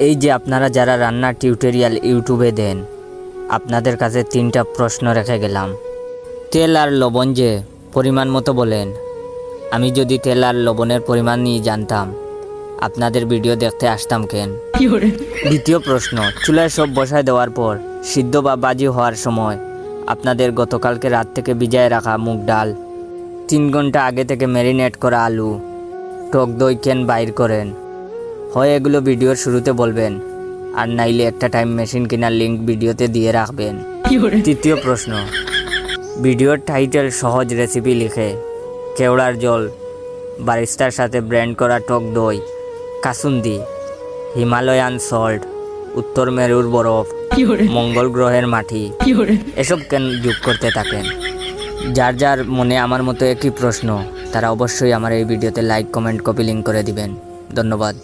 এই যে আপনারা যারা রান্নার টিউটোরিয়াল ইউটিউবে দেন, আপনাদের কাছে 3টা প্রশ্ন রেখে গেলাম। তেল আর লবণ যে পরিমাণ মতো বলেন, আমি যদি তেল আর লবণের পরিমাণ নিয়ে জানতাম, আপনাদের ভিডিও দেখতে আসতাম কেন? দ্বিতীয় প্রশ্ন, চুলায় সব বসায় দেওয়ার পর সিদ্ধ বা বাজি হওয়ার সময় আপনাদের গতকালকে রাত থেকে ভিজায় রাখা মুগ ডাল, 3 ঘন্টা আগে থেকে ম্যারিনেট করা আলু, টক দই কেন বাইর করেন? হয় এগুলো ভিডিওর শুরুতে বলবেন, আর নাইলে একটা টাইম মেশিন কেনার লিঙ্ক ভিডিওতে দিয়ে রাখবেন। তৃতীয় প্রশ্ন, ভিডিওর টাইটেল সহজ রেসিপি লিখে কেওড়ার জল, বারিস্তার সাথে ব্র্যান্ড করা টক দই, কাসুন্দি, হিমালয়ান সল্ট, উত্তর মেরুর বরফ, মঙ্গল গ্রহের মাটি, এসব কেন যোগ করতে থাকেন? যার যার মনে আমার মতো একই প্রশ্ন, তারা অবশ্যই আমার এই ভিডিওতে লাইক, কমেন্ট, কপি লিঙ্ক করে দিবেন। ধন্যবাদ।